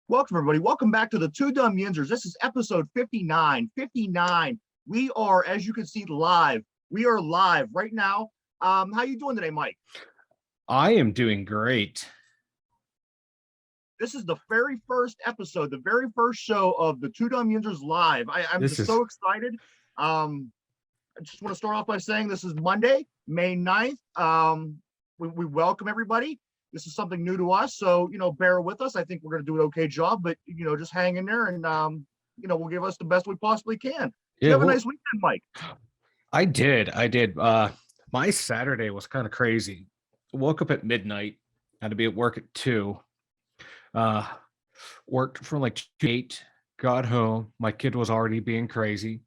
Welcome, everybody. Welcome back to the Two Dumb Yinzers. This is episode 59. 59. We are, as you can see, live. We are live right now. How you doing today, Mike? I am doing great. This is the very first episode, the very first show of the Two Dumb Yinzers live. I'm just so excited. I just want to start off by saying this is Monday, May 9th. We welcome everybody. This is something new to us, so bear with us. I think we're going to do an okay job, but just hang in there, and we'll give us the best we possibly can. You have a nice weekend, Mike. I did. My Saturday was kind of crazy. Woke up at midnight. Had to be at work at 2. Worked from like 8. Got home. My kid was already being crazy.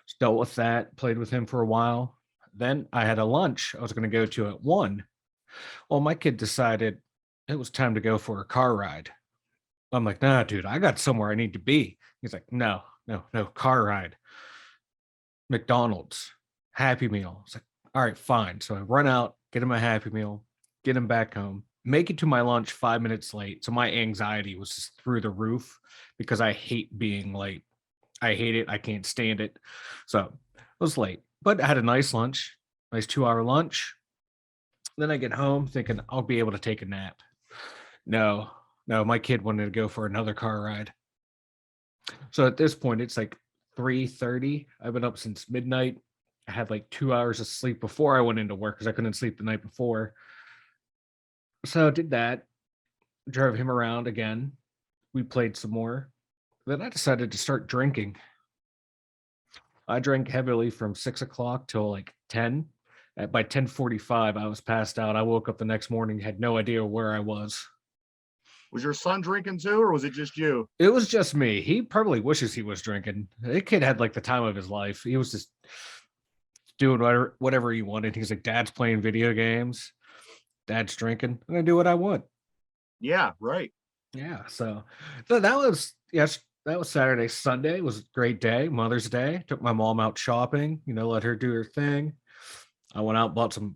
Just dealt with that. Played with him for a while. Then I had a lunch I was going to go to at 1. Well, my kid decided it was time to go for a car ride. I'm like, nah, dude, I got somewhere I need to be. He's like, no, car ride. McDonald's, Happy Meal. It's like, all right, fine. So I run out, get him a Happy Meal, get him back home, make it to my lunch 5 minutes late. So my anxiety was just through the roof because I hate being late. I hate it. I can't stand it. So I was late, but I had a nice lunch, nice 2-hour lunch. Then I get home thinking I'll be able to take a nap. No, my kid wanted to go for another car ride. So at this point, it's like 3:30. I've been up since midnight. I had like 2 hours of sleep before I went into work because I couldn't sleep the night before. So I did that, drove him around again. We played some more. Then I decided to start drinking. I drank heavily from 6 o'clock till like 10. By 10:45, I was passed out. I woke up the next morning, had no idea where I was. Was your son drinking too, or was it just you? It was just me. He probably wishes he was drinking. The kid had like the time of his life. He was just doing whatever he wanted. He's like, Dad's playing video games. Dad's drinking. I'm going to do what I want. Yeah, right. Yeah. So that was Saturday. Sunday was a great day. Mother's Day. Took my mom out shopping, let her do her thing. I went out, bought some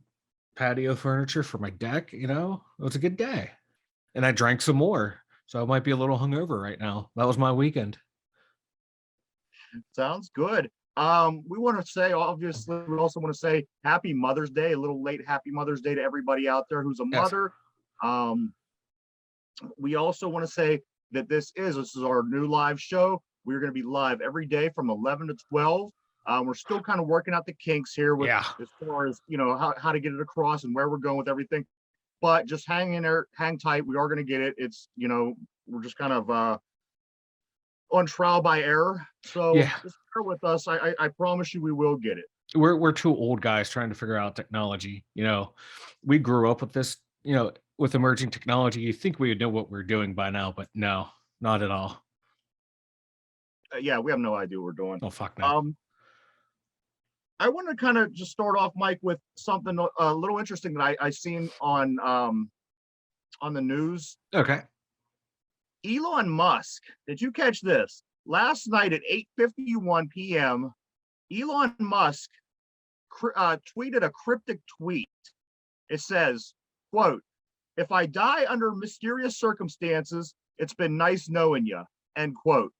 patio furniture for my deck. It was a good day. And I drank some more. So I might be a little hungover right now. That was my weekend. Sounds good. We want to say, obviously, we also want to say happy Mother's Day, a little late happy Mother's Day to everybody out there who's a mother. Yes. We also want to say that this is our new live show. We're going to be live every day from 11 to 12. We're still kind of working out the kinks here with as far as how to get it across and where we're going with everything. But just hang in there, hang tight. We are going to get it. It's we're just kind of on trial by error. So just bear with us. I promise you, we will get it. We're two old guys trying to figure out technology. We grew up with this. With emerging technology, you think we would know what we're doing by now, but no, not at all. We have no idea what we're doing. Oh, fuck no. I want to kind of just start off, Mike, with something a little interesting that I seen on the news. Okay. Elon Musk, did you catch this? Last night at 8:51 p.m., Elon Musk tweeted a cryptic tweet. It says, quote, "If I die under mysterious circumstances, it's been nice knowing you," end quote.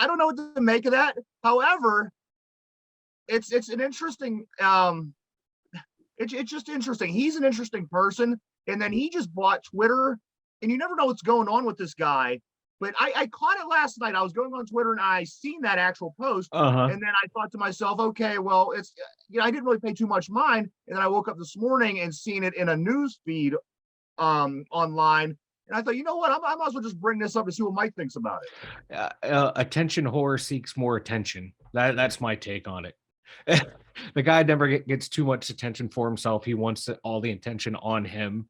I don't know what to make of that. However, it's an interesting. It's just interesting. He's an interesting person, and then he just bought Twitter, and you never know what's going on with this guy. But I caught it last night. I was going on Twitter and I seen that actual post, and then I thought to myself, okay, well, it's I didn't really pay too much mind, and then I woke up this morning and seen it in a news feed online. And I thought, you know what? I might as well just bring this up to see what Mike thinks about it. Attention whore seeks more attention. That's my take on it. The guy never gets too much attention for himself. He wants all the attention on him.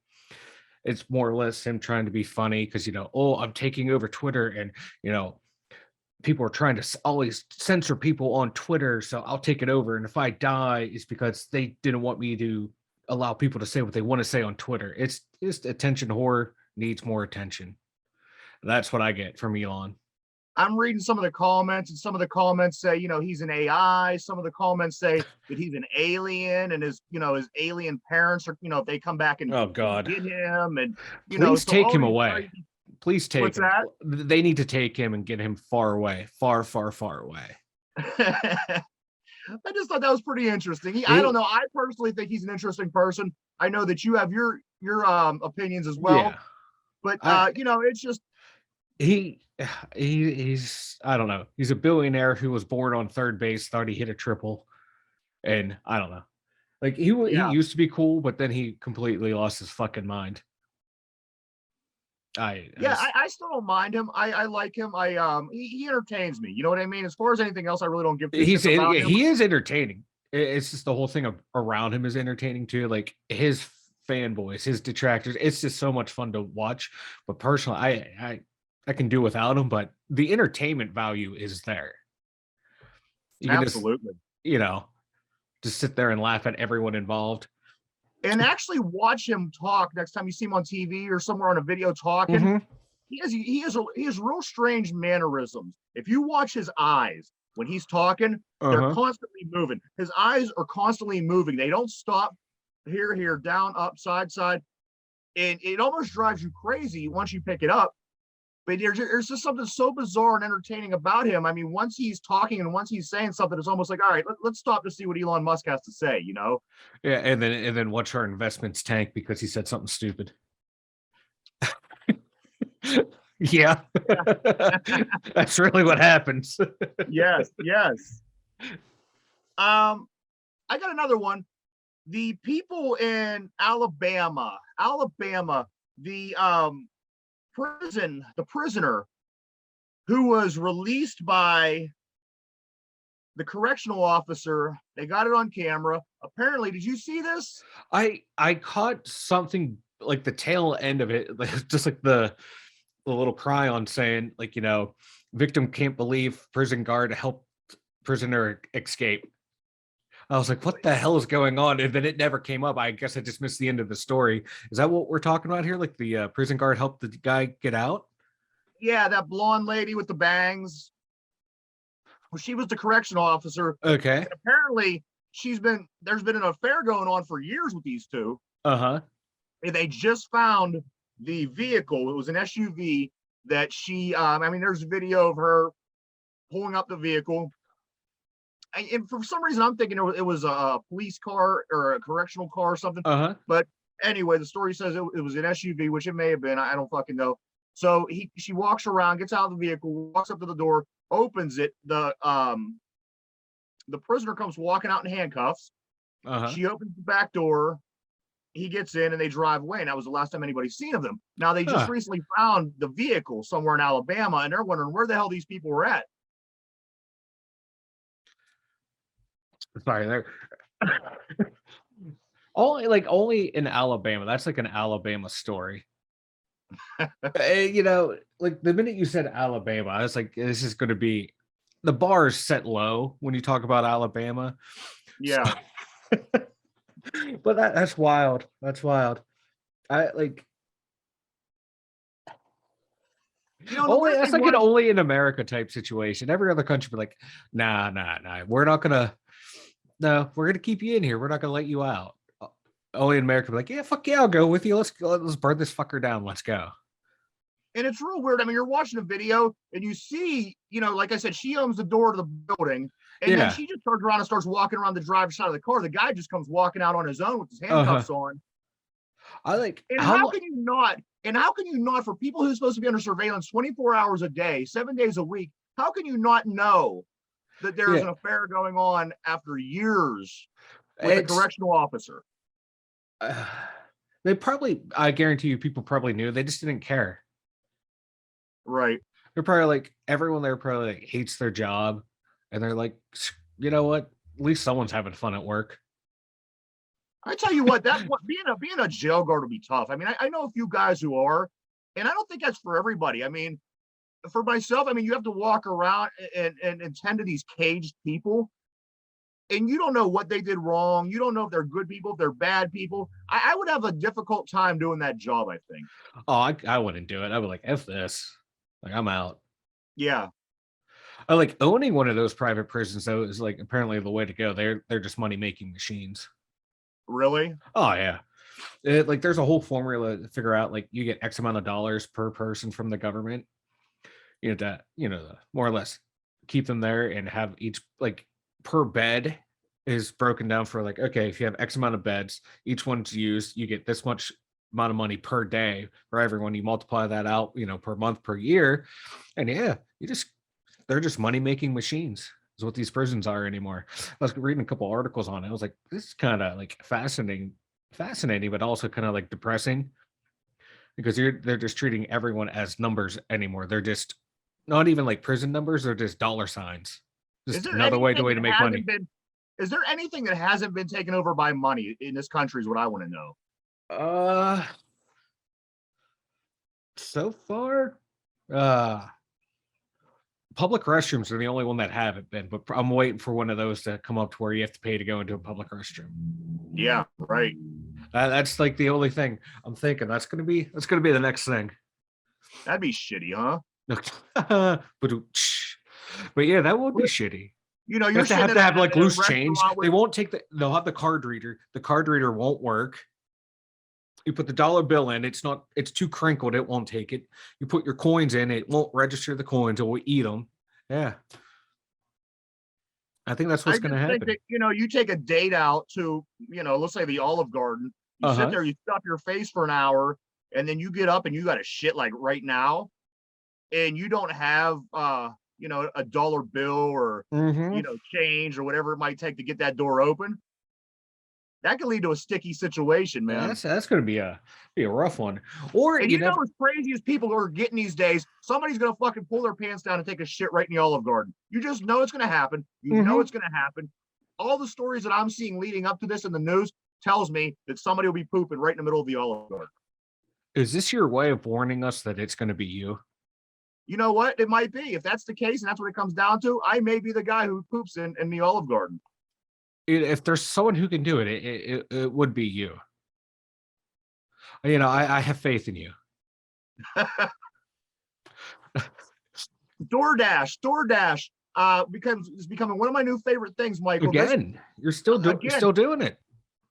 It's more or less him trying to be funny because, I'm taking over Twitter and, people are trying to always censor people on Twitter. So I'll take it over. And if I die, it's because they didn't want me to allow people to say what they want to say on Twitter. It's just attention whore needs more attention. That's what I get from Elon. I'm reading some of the comments, and some of the comments say, he's an AI. Some of the comments say that he's an alien, and his alien parents are, if they come back and Oh God. get him, and Please so take all him these away. crazy. Please take What's him. that? They need to take him and get him far away, far, far, far away. I just thought that was pretty interesting. I don't know. I personally think he's an interesting person. I know that you have your opinions as well. Yeah. But it's just he's I don't know. He's a billionaire who was born on third base, thought he hit a triple, and I don't know. Like he used to be cool, but then he completely lost his fucking mind. I still don't mind him. I like him. He entertains me. You know what I mean? As far as anything else, I really don't give. He is entertaining. It's just the whole thing around him is entertaining too. Like his fanboys, his detractors. It's just so much fun to watch. But personally, I can do without him. But the entertainment value is there. You can Absolutely. Just sit there and laugh at everyone involved. And actually watch him talk next time you see him on TV or somewhere on a video talking. Mm-hmm. He has real strange mannerisms. If you watch his eyes when he's talking, they're constantly moving. His eyes are constantly moving. They don't stop. Here, down, up, side, and it almost drives you crazy once you pick it up. But there's just something so bizarre and entertaining about him. I mean, once he's talking and once he's saying something, it's almost like, all right, let's stop to see what Elon Musk has to say, Yeah, and then watch our investments tank because he said something stupid. Yeah. That's really what happens. Yes. I got another one. The people in Alabama, the prisoner who was released by the correctional officer, they got it on camera. Apparently, did you see this? I caught something like the tail end of it, just like the little cry on saying, like, victim can't believe prison guard helped prisoner escape. I was like, what the hell is going on? And then it never came up. I guess I just missed the end of the story. Is that what we're talking about here? Like the prison guard helped the guy get out? Yeah, that blonde lady with the bangs. Well, she was the correctional officer. Okay. And apparently, there's been an affair going on for years with these two. Uh-huh. And they just found the vehicle. It was an SUV that she, there's video of her pulling up the vehicle. And for some reason, I'm thinking it was a police car or a correctional car or something. Uh-huh. But anyway, the story says it was an SUV, which it may have been. I don't fucking know. So she walks around, gets out of the vehicle, walks up to the door, opens it. The prisoner comes walking out in handcuffs. Uh-huh. She opens the back door. He gets in and they drive away. And that was the last time anybody's seen of them. Now they just recently found the vehicle somewhere in Alabama, and they're wondering where the hell these people were at. Sorry, there. only in Alabama. That's like an Alabama story. Like the minute you said Alabama, I was like, this is going to be the bar is set low when you talk about Alabama. Yeah. But that's wild. That's wild. I like. That's like an only in America type situation. Every other country be like, nah. We're not gonna. No, we're gonna keep you in here. We're not gonna let you out. Only in America, be like, yeah, fuck yeah, I'll go with you. Let's go. Let's burn this fucker down. Let's go. And it's real weird. I mean, you're watching a video and you see, like I said, she opens the door to the building, and then she just turns around and starts walking around the driver's side of the car. The guy just comes walking out on his own with his handcuffs on. And how can you not? And how can you not, for people who's supposed to be under surveillance 24 hours a day, 7 days a week, how can you not know that there's an affair going on after years with a correctional officer? They probably, I guarantee you, people probably knew. They just didn't care. Right. They're probably like, everyone there probably like hates their job. And they're like, you know what? At least someone's having fun at work. I tell you what, being a jail guard will be tough. I mean, I know a few guys who are, and I don't think that's for everybody. I mean, for myself, you have to walk around and tend to these caged people, and you don't know what they did wrong. You don't know if they're good people, if they're bad people. I would have a difficult time doing that job, I think. Oh, I wouldn't do it. I would like, F this. Like, I'm out. Yeah. I like owning one of those private prisons though is like apparently the way to go. They're just money making machines. Really? Oh yeah. Like there's a whole formula to figure out like you get X amount of dollars per person from the government. You know that more or less keep them there and have each like per bed is broken down for like, okay, if you have X amount of beds, each one's used, you get this much amount of money per day for everyone. You multiply that out, per month, per year, and yeah, they're just money making machines is what these prisons are anymore. I was reading a couple articles on it. I was like, this is kind of like fascinating, but also kind of like depressing because they're just treating everyone as numbers anymore. They're just not even like prison numbers, they're just dollar signs. Is Just there another way anything to that make money. hasn't been? Is there anything that hasn't been taken over by money in this country? Is what I want to know. Uh so far, uh public restrooms are the only one that haven't been, but I'm waiting for one of those to come up to where you have to pay to go into a public restroom. Yeah, right. That's like the only thing I'm thinking. That's gonna be the next thing. That'd be shitty, huh? But yeah, that would be shitty. You know, You you're have to have sitting to at have like a loose change. restaurant They with, won't take they'll have the card reader. The card reader won't work. You put the dollar bill in, it's too crinkled, it won't take it. You put your coins in, it won't register the coins, it will eat them. Yeah. I think that's I what's just gonna think happen. that, you take a date out to, let's say the Olive Garden. You sit Uh-huh. there, you stuff your face for an hour, and then you get up and you got to shit like right now, and you don't have, a dollar bill or, Mm-hmm. change or whatever it might take to get that door open. That can lead to a sticky situation, man. That's gonna be a rough one. Or And you never as crazy as people are getting these days, somebody's gonna fucking pull their pants down and take a shit right in the Olive Garden. You just know it's gonna happen. You know Mhm. it's gonna happen. All the stories that I'm seeing leading up to this in the news tells me that somebody will be pooping right in the middle of the Olive Garden. Is this your way of warning us that it's gonna be you? You know what? It might be. If that's the case and that's what it comes down to, I may be the guy who poops in the Olive Garden. If there's someone who can do it, it would be you. I have faith in you. DoorDash, is becoming one of my new favorite things, Michael. Again, you're Again, still doing it.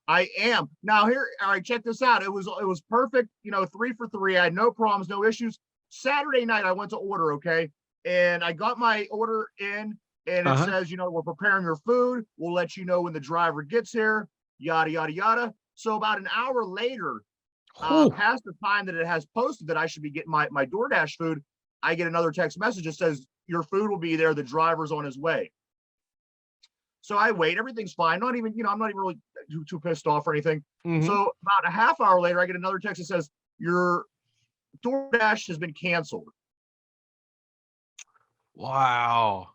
I am. Now here, all right, check this out. It was perfect, 3 for 3. I had no problems, no issues. Saturday night I went to order, okay? And I got my order in and it Uh-huh. says, we're preparing your food. We'll let you know when the driver gets here, yada yada yada. So about an hour later, Oh, past the time that it has posted that I should be getting my DoorDash food, I get another text message that says your food will be there. The driver's on his way. So I wait. Everything's fine. Not even, I'm not even really too pissed off or anything. mhm. So about a half hour later, I get another text that says your DoorDash has been canceled. Wow.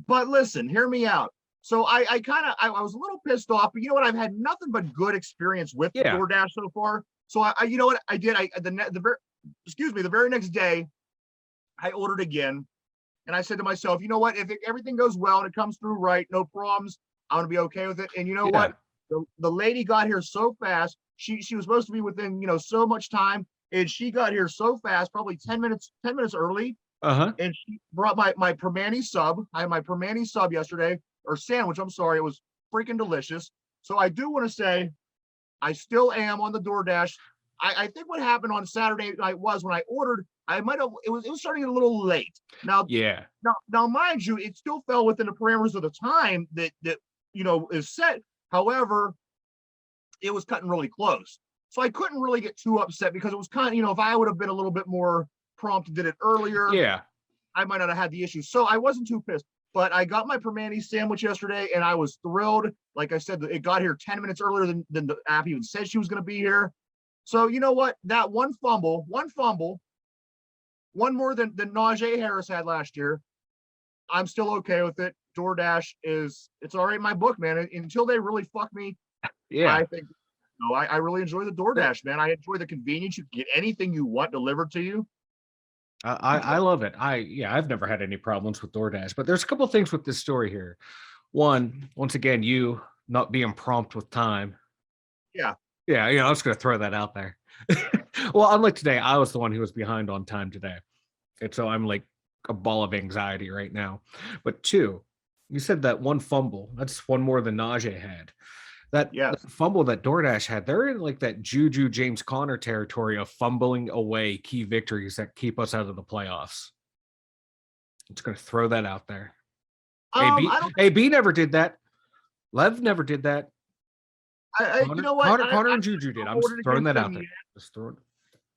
But listen, hear me out. So I was a little pissed off, but you know what? I've had nothing but good experience with Yeah. DoorDash so far. So you know what I did? The very next day, I ordered again, and I said to myself, you know what? If everything goes well and it comes through right, no problems, I'm gonna be okay with it. And you know Yeah. what? The lady got here so fast. She was supposed to be within so much time, and she got here so fast, probably 10 minutes early. Uh-huh. And she brought my permani sub. I had my permani sub yesterday, or sandwich. I'm sorry, it was freaking delicious. So I do want to say, I still am on the DoorDash. I think what happened on Saturday night was when I ordered, I might have it was starting a little late. Now, Yeah. now, mind you, it still fell within the parameters of the time that is set. However, it was cutting really close, so I couldn't really get too upset because it was kind of if I would have been a little bit more prompt and did it earlier, Yeah. I might not have had the issue. So I wasn't too pissed. But I got my permani sandwich yesterday, and I was thrilled. Like I said, it got here 10 minutes earlier than the app even said she was going to be here. So you know what? That one fumble, one more than Najee Harris had last year. I'm still okay with it. DoorDash it's all right in my book, man. Until they really fuck me, Yeah. I think I really enjoy the DoorDash, man. I enjoy the convenience. You can get anything you want delivered to you. I love it. I've never had any problems with DoorDash, but there's a couple things with this story here. One, once again, you not being prompt with time. Yeah. Yeah, I was gonna throw that out there. Well, unlike today, I was the one who was behind on time today. And so I'm like a ball of anxiety right now. But two, you said that one fumble. That's one more than Najee had. That Yes. fumble that DoorDash had, they're in like that Juju James Conner territory of fumbling away key victories that keep us out of the playoffs. I'm just going to throw that out there. I don't. AB never did that. Lev never did that. You know what? Connor I and Juju did. I'm hold just it throwing against that out them there. yet. Just throwing.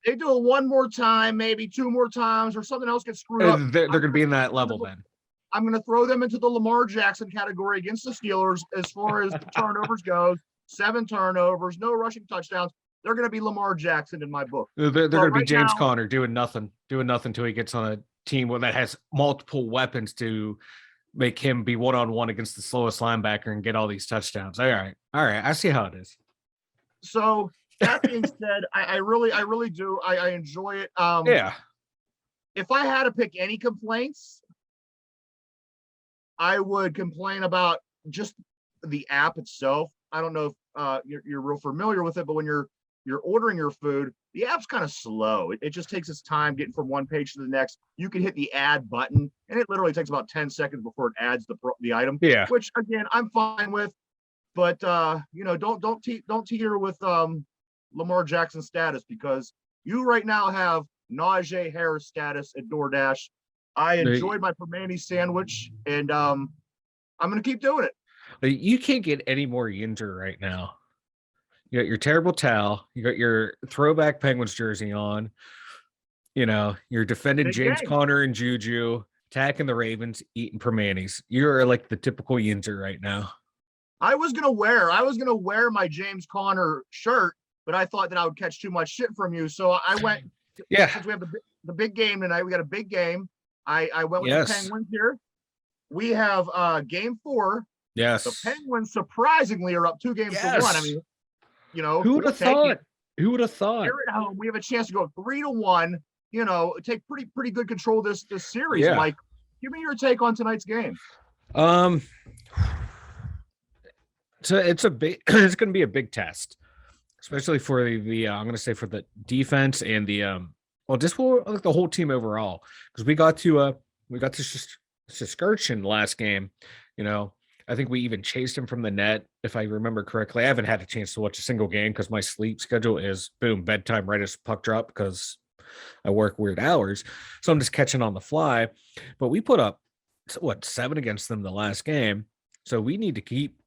They do it one more time, maybe two more times, or something else gets screwed up. They're going to be in that level then. I'm going to throw them into the Lamar Jackson category against the Steelers as far as turnovers goes. 7 turnovers, no rushing touchdowns. They're going to be Lamar Jackson in my book. They're going to be James Conner doing nothing until he gets on a team that has multiple weapons to make him be one-on-one against the slowest linebacker and get all these touchdowns. All right. I see how it is. So that being said, I really do. I enjoy it. Yeah. If I had to pick any complaints, I would complain about just the app itself. I don't know if you're real familiar with it, but when you're ordering your food, the app's kind of slow. It just takes its time getting from one page to the next. You can hit the add button, and it literally takes about 10 seconds before it adds the item. Yeah. Which again, I'm fine with, but don't teeter with Lamar Jackson status, because you right now have Najee Harris status at DoorDash. I enjoyed my Permane sandwich, and I'm going to keep doing it. You can't get any more Yinzer right now. You got your terrible towel. You got your throwback Penguins jersey on. You're defending James Conner and Juju, attacking the Ravens, eating Permanes. You're like the typical Yinzer right now. I was gonna wear my James Conner shirt, but I thought that I would catch too much shit from you, so I went. Yeah. Since we have the big game tonight, we got a big game. I went with the Penguins here. We have game 4. Yes. The Penguins surprisingly are up 2 games to 1. I mean, who would have thought? Who would have thought? Here at home, we have a chance to go 3-1. Take pretty good control of this series. Yeah. Mike, give me your take on tonight's game. So it's going to be a big test, especially for the I'm going to say for the defense and the just for like the whole team overall, because we got to Siskerchen last game. I think we even chased him from the net, if I remember correctly. I haven't had a chance to watch a single game because my sleep schedule is bedtime right as puck drop, because I work weird hours. So I'm just catching on the fly. But we put up 7 against them the last game. So we need to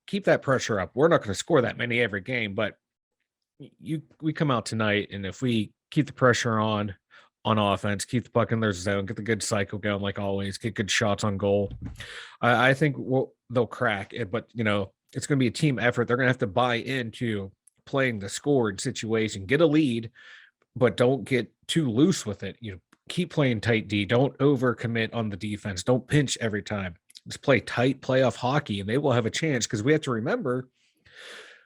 keep that pressure up. We're not going to score that many every game, but we come out tonight, and if we keep the pressure on offense, keep the puck in their zone, get the good cycle going like always, get good shots on goal, I think they'll crack it. But it's going to be a team effort. They're going to have to buy into playing the scored situation, get a lead, but don't get too loose with it. Keep playing tight D. Don't overcommit on the defense. Don't pinch every time. Just play tight playoff hockey, and they will have a chance, because we have to remember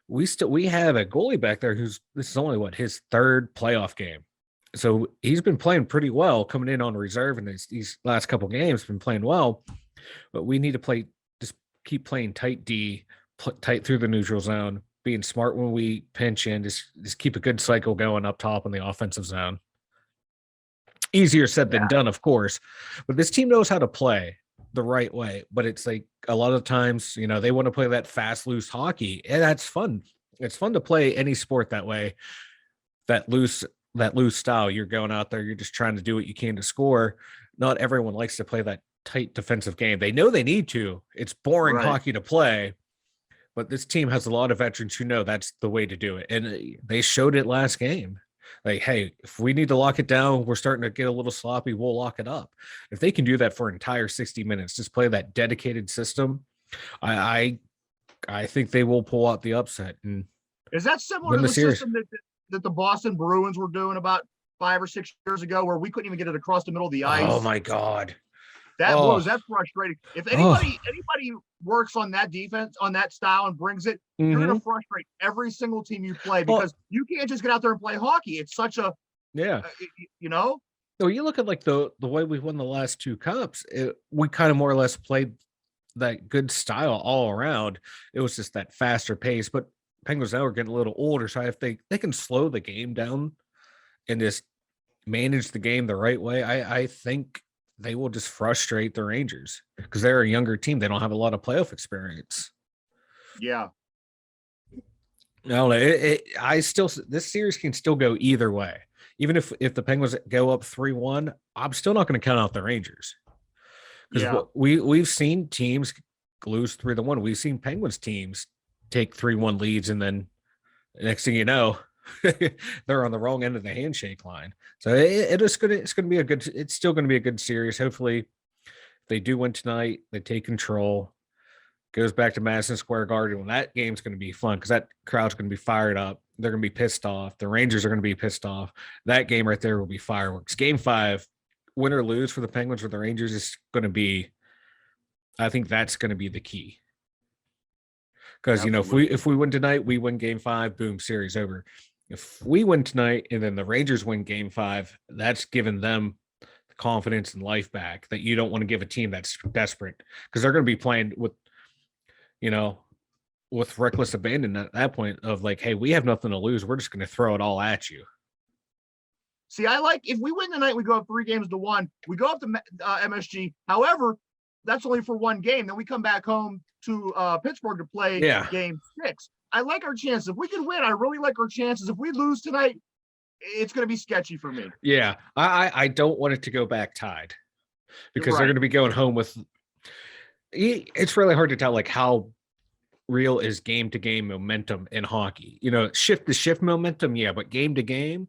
we have a goalie back there this is only his 3rd playoff game. So he's been playing pretty well coming in on reserve, and these last couple games been playing well. But we need to keep playing tight D, tight through the neutral zone, being smart when we pinch in, just keep a good cycle going up top in the offensive zone. Easier said than done, of course, but this team knows how to play the right way. But it's like a lot of times, they want to play that fast, loose hockey, and that's fun. It's fun to play any sport that way, that loose style. You're going out there, you're just trying to do what you can to score. Not everyone likes to play that tight defensive game. They know they need to. It's boring hockey to play, but this team has a lot of veterans who know that's the way to do it. And they showed it last game. Like, hey, if we need to lock it down, we're starting to get a little sloppy, we'll lock it up. If they can do that for an entire 60 minutes, just play that dedicated system, I think they will pull out the upset. And is that similar to the system that the Boston Bruins were doing about 5 or 6 years ago, where we couldn't even get it across the middle of the ice? Oh my God. That's frustrating. If anybody works on that defense, on that style, and brings it, you're going to frustrate every single team you play, because you can't just get out there and play hockey. It's such a So you look at like the way we won the last 2 cups. We kind of more or less played that good style all around. It was just that faster pace. But Penguins now are getting a little older, so if they can slow the game down and just manage the game the right way, I think they will just frustrate the Rangers because they're a younger team. They don't have a lot of playoff experience. Yeah. No, I still, this series can still go either way. Even if the Penguins go up 3-1, I'm still not going to count out the Rangers because Yeah. we've seen teams lose 3-1. We've seen Penguins teams take 3-1 leads, and then next thing you know, they're on the wrong end of the handshake line. So it's gonna be a good. It's still going to be a good series. Hopefully, if they do win tonight, they take control. Goes back to Madison Square Garden. When that game's going to be fun because that crowd's going to be fired up. They're going to be pissed off. The Rangers are going to be pissed off. That game right there will be fireworks. Game 5, win or lose for the Penguins or the Rangers is going to be. I think that's going to be the key. Because if we win tonight, we win game 5. Boom, series over. If we win tonight and then the Rangers win game 5, that's giving them the confidence and life back that you don't want to give a team that's desperate because they're going to be playing with reckless abandon at that point of like, hey, we have nothing to lose. We're just going to throw it all at you. See, I like if we win tonight, we go up 3-1. We go up to MSG. However, that's only for one game. Then we come back home to Pittsburgh to play game 6. I like our chances. If we can win, I really like our chances. If we lose tonight, it's going to be sketchy for me. Yeah, I don't want it to go back tied because they're going to be going home with. It's really hard to tell like how real is game to game momentum in hockey. Shift to shift momentum, yeah, but game to game,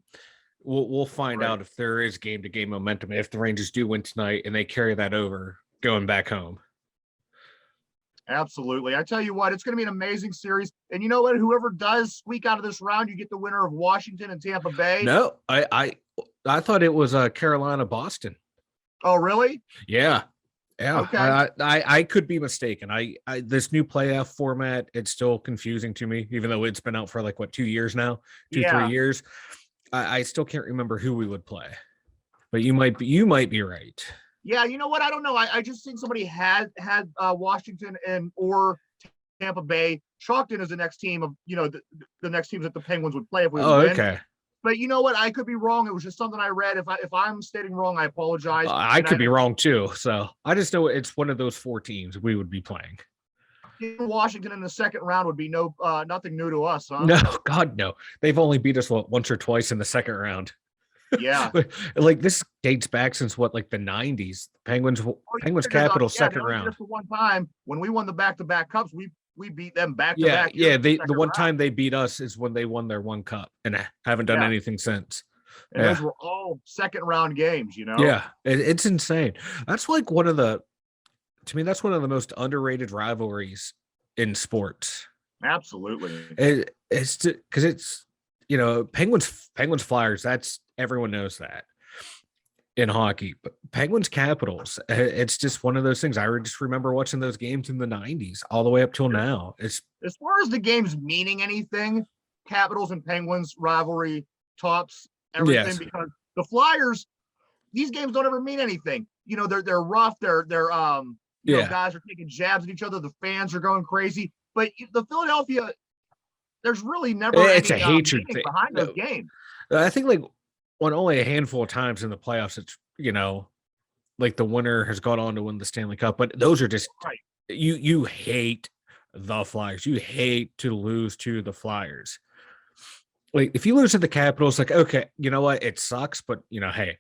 we'll find out if there is game to game momentum if the Rangers do win tonight and they carry that over going back home. Absolutely. I tell you what, it's going to be an amazing series. And you know what? Whoever does squeak out of this round, you get the winner of Washington and Tampa Bay. No, I thought it was Carolina, Boston. Oh, really? Yeah. Yeah. Okay. I could be mistaken. I this new playoff format, it's still confusing to me, even though it's been out for like 2 years now, 3 years. I still can't remember who we would play, but you might be right. Yeah, you know what? I don't know. I just think somebody had Washington or Tampa Bay chalked in as the next team of the next teams that the Penguins would play if we would win. Okay. But you know what? I could be wrong. It was just something I read. If I'm stating wrong, I apologize. I could be wrong too. So I just know it's one of those 4 teams we would be playing. Washington in the second round would be nothing new to us, huh? No, God, no. They've only beat us once or twice in the second round. Yeah. Like this dates back since the 90s. Penguins Capitals second round. Just one time when we won the back-to-back cups, we beat them back-to-back. Yeah. The one time they beat us is when they won their one cup and haven't done anything since. And those were all second round games, Yeah, it's insane. That's like to me, that's one of the most underrated rivalries in sports. Absolutely. It's because it's Penguins Flyers. That's everyone knows that in hockey, but Penguins Capitals. It's just one of those things. I just remember watching those games in the 90s all the way up till now. It's as far as the games meaning anything, Capitals and Penguins rivalry tops everything because the Flyers, these games don't ever mean anything. They're rough. They're guys are taking jabs at each other. The fans are going crazy. But the Philadelphia, there's really never it's a hatred thing behind those games. I think like on only a handful of times in the playoffs, it's like the winner has gone on to win the Stanley Cup. But those are just you hate the Flyers. You hate to lose to the Flyers. Like if you lose to the Capitals, like okay, you know what? It sucks, but hey,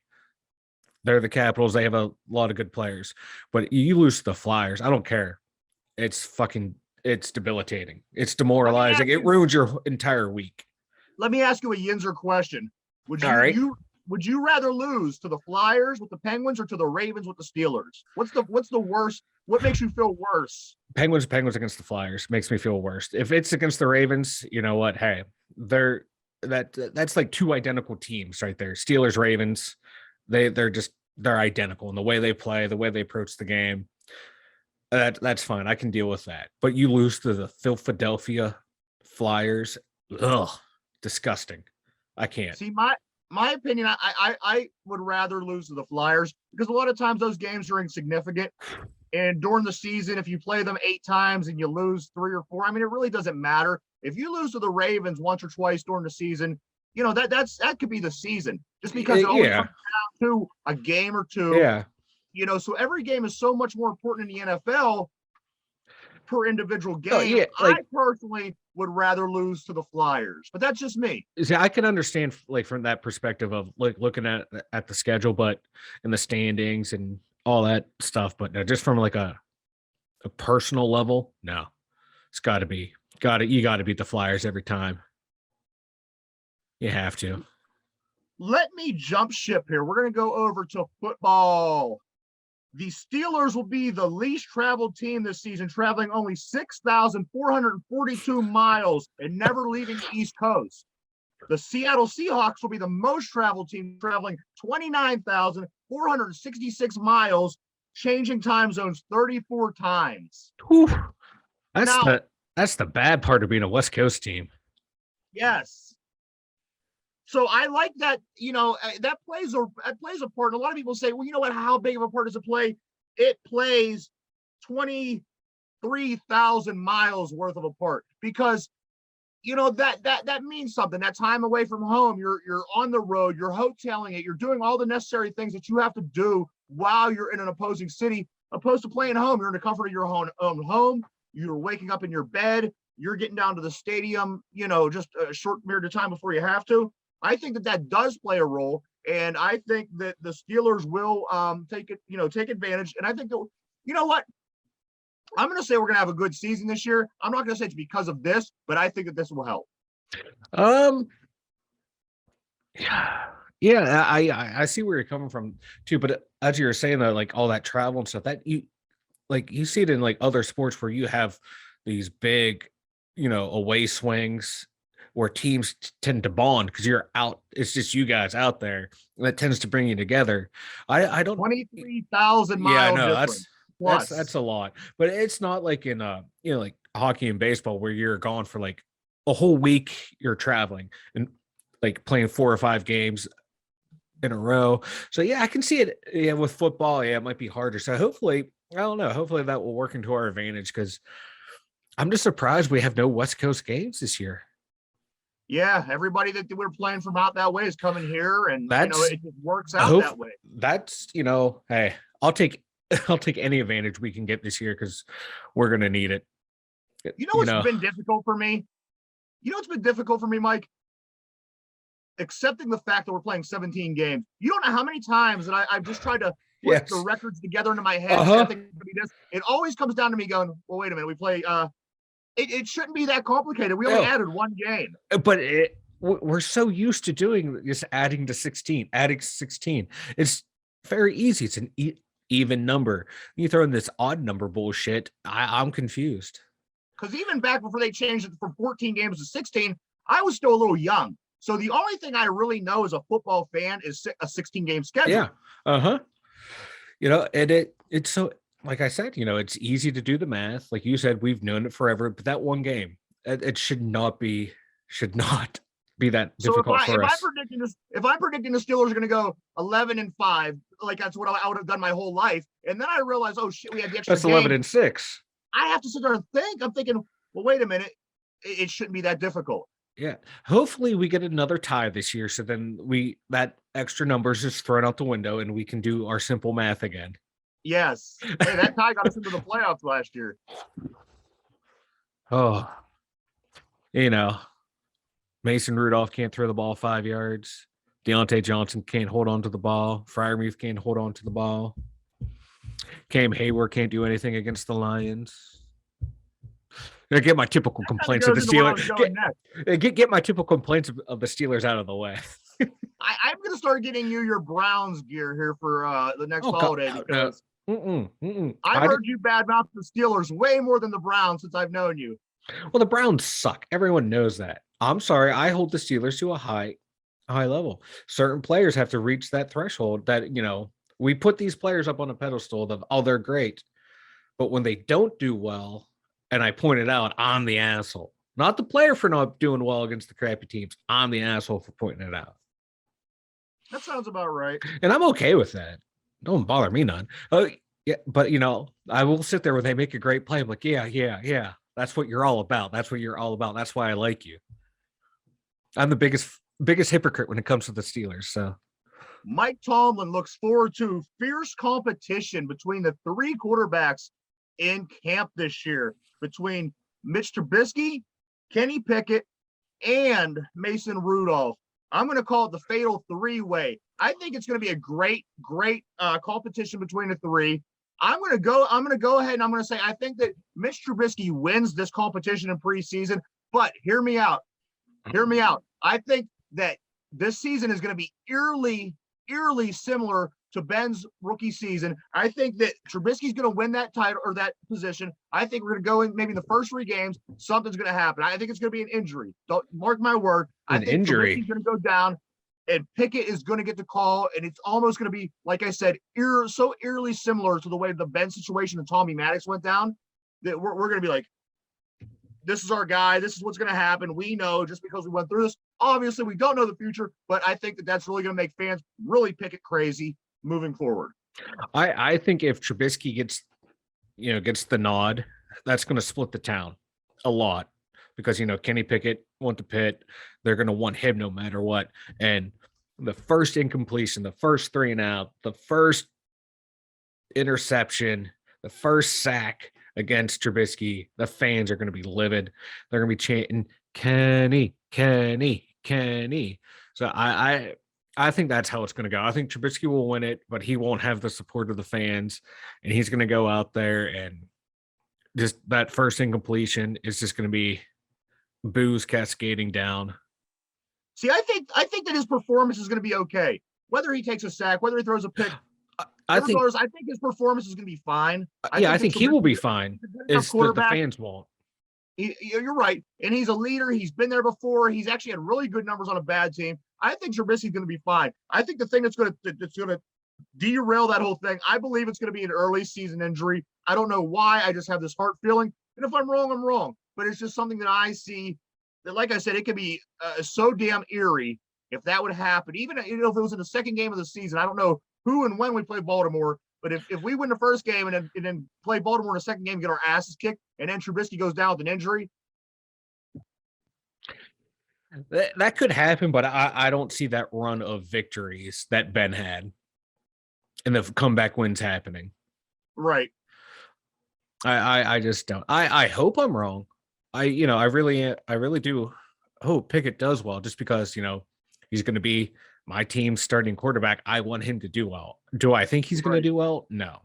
they're the Capitals. They have a lot of good players. But you lose to the Flyers, I don't care. It's debilitating. It's demoralizing. It ruins your entire week. Let me ask you a Yinzer question. Would you rather lose to the Flyers with the Penguins or to the Ravens with the Steelers? What's the worst? What makes you feel worse? Penguins against the Flyers makes me feel worse. If it's against the Ravens, you know what? Hey, that's like 2 identical teams right there. Steelers, Ravens. They're identical in the way they play, the way they approach the game. That's fine. I can deal with that. But you lose to the Philadelphia Flyers. Ugh, disgusting. I can't. See, my opinion, I would rather lose to the Flyers because a lot of times those games are insignificant. And during the season, if you play them 8 times and you lose 3 or 4, I mean, it really doesn't matter. If you lose to the Ravens once or twice during the season, that could be the season. Just because it always comes down to a game or 2. Yeah. So every game is so much more important in the NFL per individual game. Oh, yeah, I personally would rather lose to the Flyers, but that's just me. See, I can understand like from that perspective of like looking at the schedule, but and the standings and all that stuff. But no, just from like a personal level, no, it's you got to beat the Flyers every time. You have to. Let me jump ship here. We're going to go over to football. The Steelers will be the least traveled team this season, traveling only 6,442 miles and never leaving the East Coast. The Seattle Seahawks will be the most traveled team, traveling 29,466 miles, changing time zones 34 times. Whew. That's the bad part of being a West Coast team. Yes. So I like that, that plays a part. And a lot of people say, well, you know what, how big of a part does it play? It plays 23,000 miles worth of a part because, that means something. That time away from home, you're on the road, you're hoteling it, you're doing all the necessary things that you have to do while you're in an opposing city, opposed to playing home. You're in the comfort of your own home. You're waking up in your bed. You're getting down to the stadium, just a short period of time before you have to. I think that does play a role, and I think that the Steelers will take advantage. And I think that, you know what? I'm going to say we're going to have a good season this year. I'm not going to say it's because of this, but I think that this will help. Yeah, I see where you're coming from too. But as you were saying though, like all that travel and stuff, that you see it in like other sports where you have these big, away swings where teams tend to bond because you're out. It's just you guys out there. That tends to bring you together. I don't 23,000 miles. Yeah, no, difference. That's a lot, but it's not like in like hockey and baseball where you're gone for like a whole week. You're traveling and like playing 4 or 5 games in a row. So yeah, I can see it. Yeah, with football, yeah, it might be harder. So hopefully, I don't know. Hopefully that will work into our advantage because I'm just surprised we have no West Coast games this year. Yeah, everybody that we're playing from out that way is coming here, and it just works out that way. That's hey, I'll take any advantage we can get this year because we're gonna need it. What's been difficult for me? What's been difficult for me, Mike? Accepting the fact that we're playing 17 games. You don't know how many times that I've just tried to put the records together into my head. I think it always comes down to me going, well, wait a minute, we play. It shouldn't be that complicated. We only added 1 game. But we're so used to doing just adding 16. It's very easy. It's an even number. You throw in this odd number bullshit. I'm confused. Because even back before they changed it from 14 games to 16, I was still a little young. So the only thing I really know as a football fan is a 16-game schedule. Yeah. And it's so, like I said, it's easy to do the math. Like you said, we've known it forever, but that one game, it should not be that difficult for us. If I'm predicting the Steelers are going to go 11-5, like that's what I would have done my whole life, and then I realized, oh shit, we had the extra. That's 11-6. I have to sit there and think. I'm thinking, well, wait a minute, it shouldn't be that difficult. Yeah. Hopefully we get another tie this year, so then that extra number is just thrown out the window, and we can do our simple math again. Yes. Hey, that tie got us into the playoffs last year. Oh, Mason Rudolph can't throw the ball 5 yards. Deontay Johnson can't hold on to the ball. Freiermuth can't hold on to the ball. Cam Hayward can't do anything against the Lions. I get my typical complaints of the Steelers. Get my typical complaints of the Steelers out of the way. I'm going to start getting you your Browns gear here for the next holiday because I've heard you badmouth the Steelers way more than the Browns since I've known you. Well, the Browns suck. Everyone knows that. I'm sorry. I hold the Steelers to a high level. Certain players have to reach that threshold that, we put these players up on a pedestal of, they're great. But when they don't do well, and I point it out, I'm the asshole. Not the player for not doing well against the crappy teams. I'm the asshole for pointing it out. That sounds about right. And I'm okay with that. Don't bother me none. Yeah, but I will sit there when they make a great play. I'm like, yeah. That's what you're all about. That's what you're all about. That's why I like you. I'm the biggest hypocrite when it comes to the Steelers. So Mike Tomlin looks forward to fierce competition between the three quarterbacks in camp this year, between Mitch Trubisky, Kenny Pickett, and Mason Rudolph. I'm going to call it the fatal three-way. I think it's going to be a great competition between the three. I'm going to go ahead and I'm going to say I think that Mitch Trubisky wins this competition in preseason. But hear me out. I think that this season is going to be eerily similar to Ben's rookie season. I think that Trubisky's going to win that title or that position. I think we're going to go in maybe in the first 3 games. Something's going to happen. I think it's going to be an injury. Don't mark my word. I think injury. Trubisky's going to go down, and Pickett is going to get the call, and it's almost going to be, like I said, so eerily similar to the way the Ben situation and Tommy Maddox went down that we're going to be like, this is our guy. This is what's going to happen. We know just because we went through this. Obviously, we don't know the future, but I think that that's really going to make fans really Pickett crazy moving forward. I think if Trubisky gets the nod, that's going to split the town a lot because, Kenny Pickett went to Pitt. They're going to want him no matter what. And the first incompletion, the first 3 and out, the first interception, the first sack against Trubisky, the fans are going to be livid. They're going to be chanting, Kenny, Kenny, Kenny. So I think that's how it's going to go. I think Trubisky will win it, but he won't have the support of the fans, and he's going to go out there and just that first incompletion is just going to be boos cascading down. See, I think that his performance is going to be okay. Whether he takes a sack, whether he throws a pick, I think his performance is going to be fine. I think he will be fine. It's that the fans won't. You're right. And he's a leader. He's been there before. He's actually had really good numbers on a bad team. I think Trubisky's going to be fine. I think the thing that's going to derail that whole thing, I believe it's going to be an early season injury. I don't know why. I just have this heart feeling. And if I'm wrong, I'm wrong. But it's just something that I see that, like I said, it could be so damn eerie if that would happen. Even if it was in the second game of the season, I don't know who and when we play Baltimore. But if we win the first game and then play Baltimore in the second game, get our asses kicked, and then Trubisky goes down with an injury. That could happen, but I don't see that run of victories that Ben had and the comeback wins happening. Right. I just don't. I hope I'm wrong. I really do hope Pickett does well just because, he's going to be my team's starting quarterback. I want him to do well. Do I think he's going to do well? No.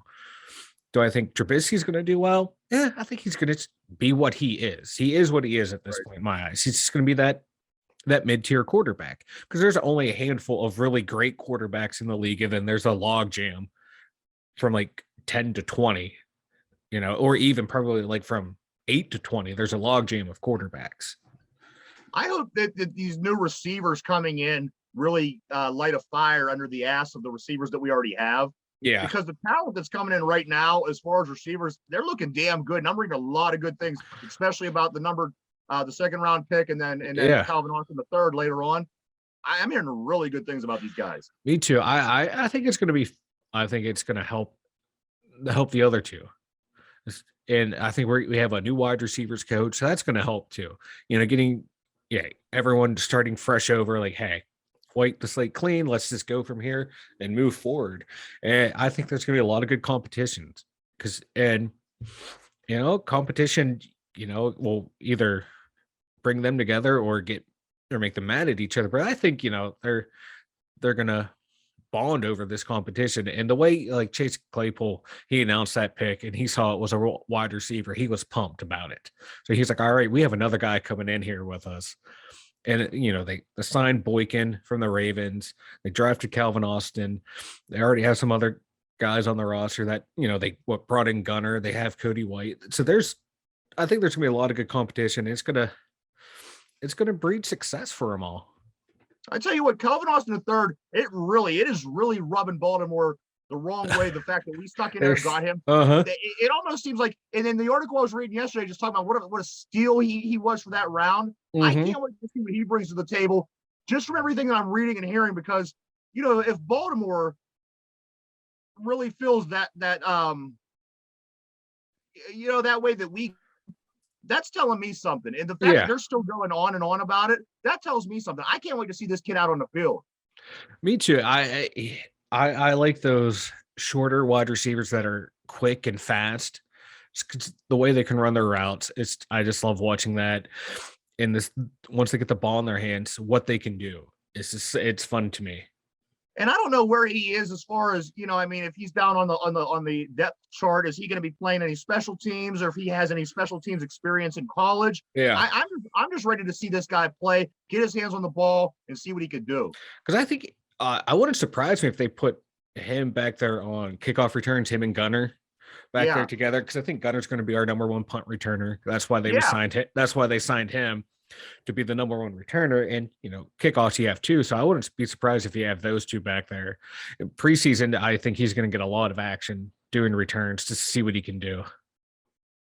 Do I think Trubisky's going to do well? Yeah, I think he's going to be what he is. He is what he is at this point in my eyes. He's just going to be that mid-tier quarterback because there's only a handful of really great quarterbacks in the league, and then there's a log jam from like 10 to 20, or even probably like from 8 to 20. There's a log jam of quarterbacks. I hope that these new receivers coming in really light a fire under the ass of the receivers that we already have. Yeah. Because the talent that's coming in right now, as far as receivers, they're looking damn good. And I'm reading a lot of good things, especially about the second round pick and then Calvin Austin the third later on. I'm hearing really good things about these guys. Me too. I think it's going to help the other two. And I think we have a new wide receivers coach. So that's going to help too. Getting everyone starting fresh over, like, hey, wipe the slate clean. Let's just go from here and move forward. And I think there's going to be a lot of good competitions competition, will either bring them together or make them mad at each other. But I think, they're going to bond over this competition. And the way like Chase Claypool, he announced that pick and he saw it was a wide receiver. He was pumped about it. So he's like, all right, we have another guy coming in here with us. And, they signed Boykin from the Ravens. They drafted Calvin Austin. They already have some other guys on the roster that, they brought in Gunner. They have Cody White. So I think there's going to be a lot of good competition. It's going to breed success for them all. I tell you what, Calvin Austin III, it is really rubbing Baltimore the wrong way. The fact that we stuck in there and got him, it almost seems like. And in the article I was reading yesterday, just talking about what a steal he was for that round. Mm-hmm. I can't wait to see what he brings to the table, just from everything that I'm reading and hearing. Because if Baltimore really feels that way that we. That's telling me something. And the fact that they're still going on and on about it, that tells me something. I can't wait to see this kid out on the field. Me too. I like those shorter wide receivers that are quick and fast. Just 'cause the way they can run their routes, I just love watching that. And this once they get the ball in their hands, what they can do. It's fun to me. And I don't know where he is as far as, I mean, if he's down on the depth chart, is he going to be playing any special teams, or if he has any special teams experience in college? Yeah, I'm just ready to see this guy play, get his hands on the ball, and see what he could do. because I think I wouldn't surprise me if they put him back there on kickoff returns, him and Gunner back there Yeah, together, because I think Gunner's going to be our number one punt returner. That's why they yeah. signed him. That's why they signed him to be the number one returner. And kickoffs you have two, so I wouldn't be surprised if you have those two back there. In preseason, I think he's going to get a lot of action doing returns to see what he can do.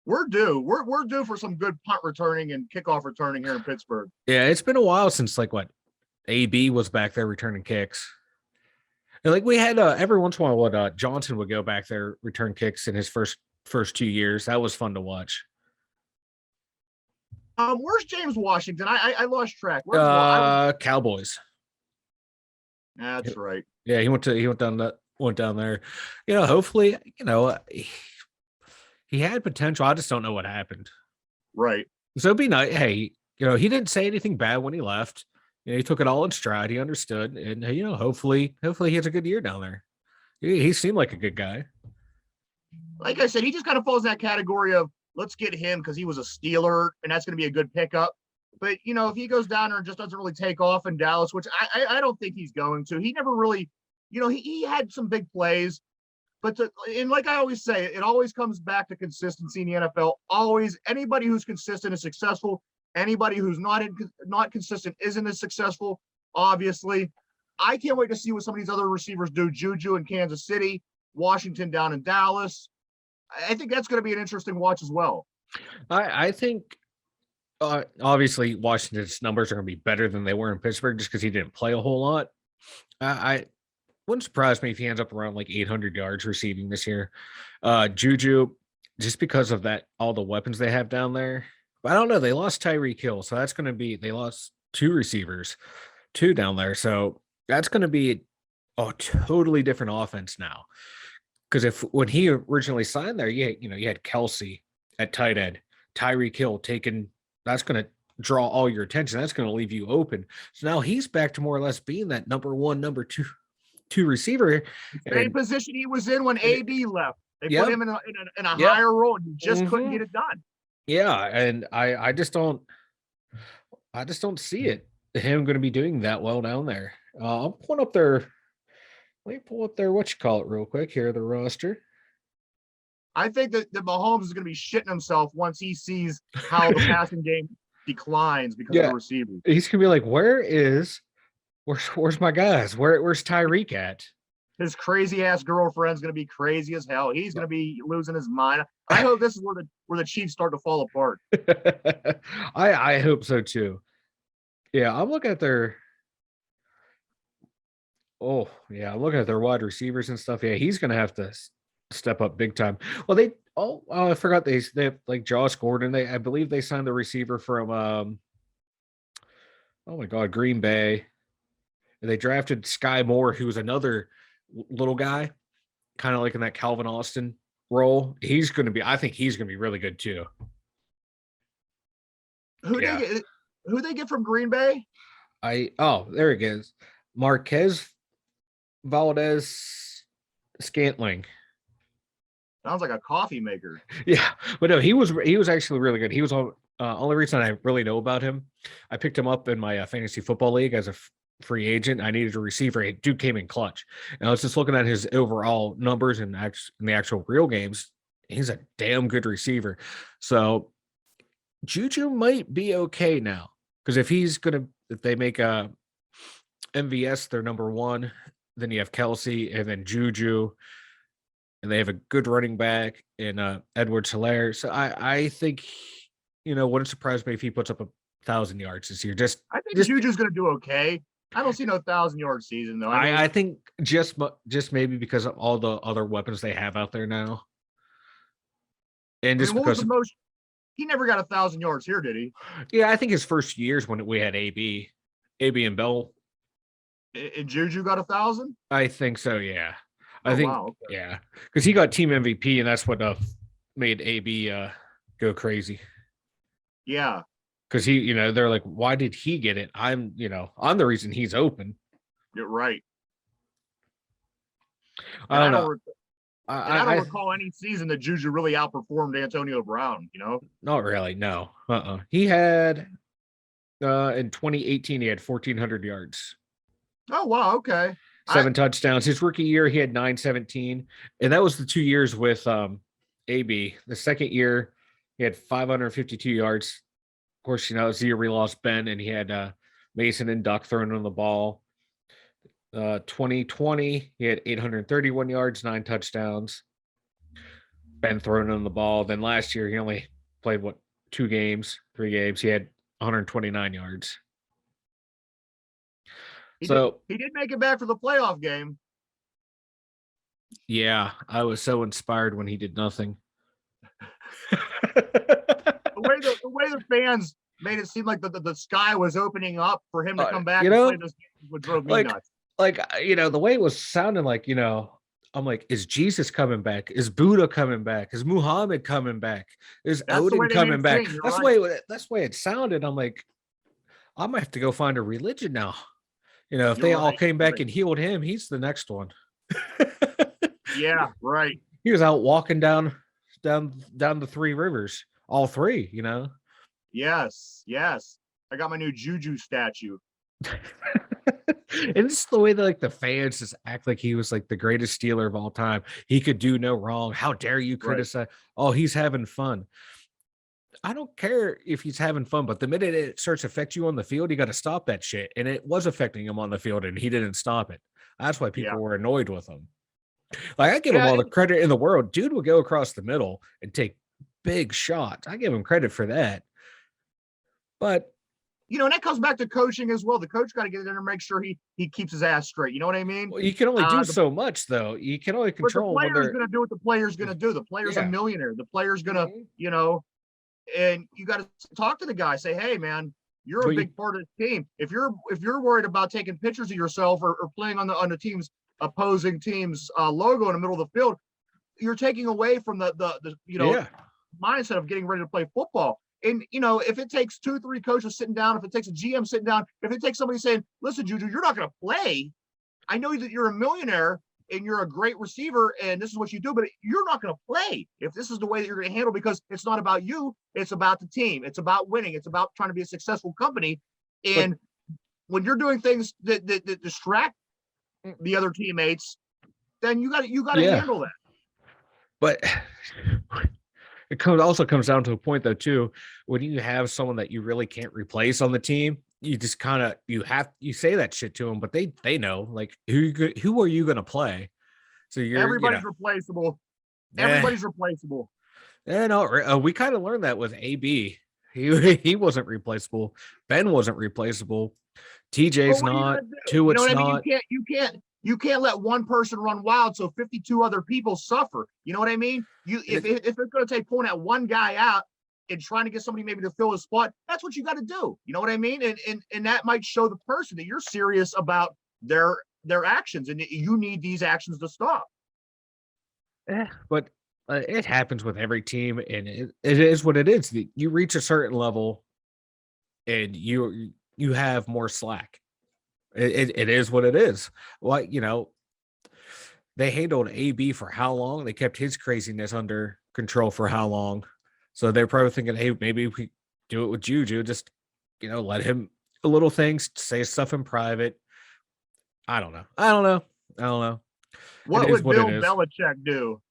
We're due. We're due for some good punt returning and kickoff returning here in Pittsburgh. Yeah, it's been a while since AB was back there returning kicks. And we had every once in a while, Johnson would go back there return kicks in his first 2 years. That was fun to watch. Where's James Washington? I lost track. Where's Cowboys. That's right. Yeah, he went down there. Hopefully, he had potential. I just don't know what happened. Right. So it'd be nice. Hey, he didn't say anything bad when he left. He took it all in stride. He understood, and hopefully he has a good year down there. He seemed like a good guy. Like I said, he just kind of falls in that category of let's get him because he was a Steeler, and that's going to be a good pickup. But if he goes down there and just doesn't really take off in Dallas, which I don't think he's going to. He never really, he had some big plays, but and like I always say, it always comes back to consistency in the NFL. Always, anybody who's consistent is successful. Anybody who's not consistent isn't as successful. Obviously, I can't wait to see what some of these other receivers do. Juju in Kansas City, Washington down in Dallas. I think that's going to be an interesting watch as well. I think obviously Washington's numbers are going to be better than they were in Pittsburgh just because he didn't play a whole lot. I wouldn't surprise me if he ends up around 800 yards receiving this year. Juju, just because of all the weapons they have down there. But I don't know. They lost Tyreek Hill, so that's going to be they lost two receivers, two down there. So that's going to be a totally different offense now. Because when he originally signed there, you had Kelsey at tight end, Tyreek Hill that's going to draw all your attention. That's going to leave you open. So now he's back to more or less being that number one, number two receiver. Same position he was in when AB left. They put him in a higher role, and he just couldn't get it done. Yeah, and I just don't see him going to be doing that well down there. I'm pulling up their. Let me pull up their real quick here, the roster. I think that Mahomes is going to be shitting himself once he sees how the passing game declines because of the receivers. He's going to be like, where's my guys? Where's Tyreek at? His crazy ass girlfriend's going to be crazy as hell. He's going to be losing his mind. I hope this is where the Chiefs start to fall apart. I hope so too. Yeah, I'm looking at their. Oh, yeah, I'm looking at their wide receivers and stuff. Yeah, he's going to have to step up big time. Well, I forgot they have Josh Gordon. I believe they signed the receiver from oh my God, Green Bay. And they drafted Sky Moore, who was another little guy, kind of like in that Calvin Austin role. I think he's going to be really good too. Who they get from Green Bay? There he goes. Marquez Valdez Scantling. Sounds like a coffee maker. Yeah, but no, he was actually really good. He was only reason I really know about him. I picked him up in my fantasy football league as a free agent. I needed a receiver. Dude came in clutch, and I was just looking at his overall numbers in the actual real games. He's a damn good receiver. So Juju might be okay now because if they make MVS their number one. Then you have Kelsey and then Juju, and they have a good running back in Edwards-Helaire. So I think, wouldn't surprise me if he puts up 1,000 yards this year. I think Juju's going to do okay. I don't see no 1,000-yard season though. I think just maybe because of all the other weapons they have out there now, and just because he never got 1,000 yards here, did he? Yeah, I think his first years when we had AB and Bell. And Juju got 1,000. I think so. Yeah, I Oh think wow. Okay. yeah, because he got team MVP, and that's what made AB go crazy. Yeah, Because he, they're like, why did he get it? I'm the reason he's open. you're right. I And don't know. I don't I recall any season that Juju really outperformed Antonio Brown. not really. No. He had in 2018 he had 1,400 yards, Oh wow. Okay. I 7 touchdowns. His rookie year he had 917, and that was the 2 years with AB. The second year he had 552 yards. Of course, it's the year we lost Ben, and he had Mason and Duck throwing on the ball. 2020, he had 831 yards, 9 touchdowns. Ben throwing on the ball. Then last year, he only played 3 games. He had 129 yards. he did So he did make it back for the playoff game. yeah, I was so inspired when he did nothing. The way the fans made it seem like the sky was opening up for him to come back and play this game, what drove me nuts. The way it was sounding like, I'm like, is Jesus coming back? Is Buddha coming back? Is Muhammad coming back? Is That's the way Odin they coming back? made it seem, That's right. the way it sounded. I'm like, I might have to go find a religion now. If You're they all right. came back and healed him, he's the next one. Yeah, right. He was out walking down the 3 rivers, all 3. Yes. I got my new Juju statue. And it's the way that like the fans just act like he was like the greatest Steeler of all time. He could do no wrong. How dare you criticize? Oh, he's having fun. I don't care if he's having fun, but the minute it starts to affect you on the field, you got to stop that shit. And it was affecting him on the field, and he didn't stop it. That's why people were annoyed with him. Like, I give him all the credit in the world. Dude would go across the middle and take big shots. I give him credit for that. But and that comes back to coaching as well. The coach got to get in there and make sure he keeps his ass straight. You know what I mean? Well, you can only do so much, though. You can only control. But the player's going to do what the player's going to do. The player's a millionaire. The player's going to, and you got to talk to the guy. Say, hey, man, you're a big part of the team. If you're worried about taking pictures of yourself or playing on the team's opposing team's logo in the middle of the field, you're taking away from the mindset of getting ready to play football. And, if it takes 2-3 coaches sitting down, if it takes a GM sitting down, if it takes somebody saying, listen, Juju, you're not going to play. I know that you're a millionaire and you're a great receiver and this is what you do, but you're not going to play if this is the way that you're going to handle, because it's not about you. It's about the team. It's about winning. It's about trying to be a successful company. And when you're doing things that distract the other teammates, then you got to handle that. But it also comes down to a point, though, too, when you have someone that you really can't replace on the team, you just kind of you say that shit to them, but they know, like, who are you going to play? So everybody's replaceable. Everybody's replaceable. Yeah, no, we kind of learned that with AB. He wasn't replaceable. Ben wasn't replaceable. TJ's not. Tuitt's not. You can't let one person run wild so 52 other people suffer. You know what I mean? If it's going to take pulling that one guy out and trying to get somebody maybe to fill his spot, that's what you got to do. You know what I mean? And that might show the person that you're serious about their actions and you need these actions to stop. But it happens with every team, and it is what it is. You reach a certain level, and you have more slack. It is what it is. Well, they handled AB for how long? They kept his craziness under control for how long? So they're probably thinking, hey, maybe we do it with Juju. Just let him a little things, say stuff in private. I don't know. What would Bill Belichick do?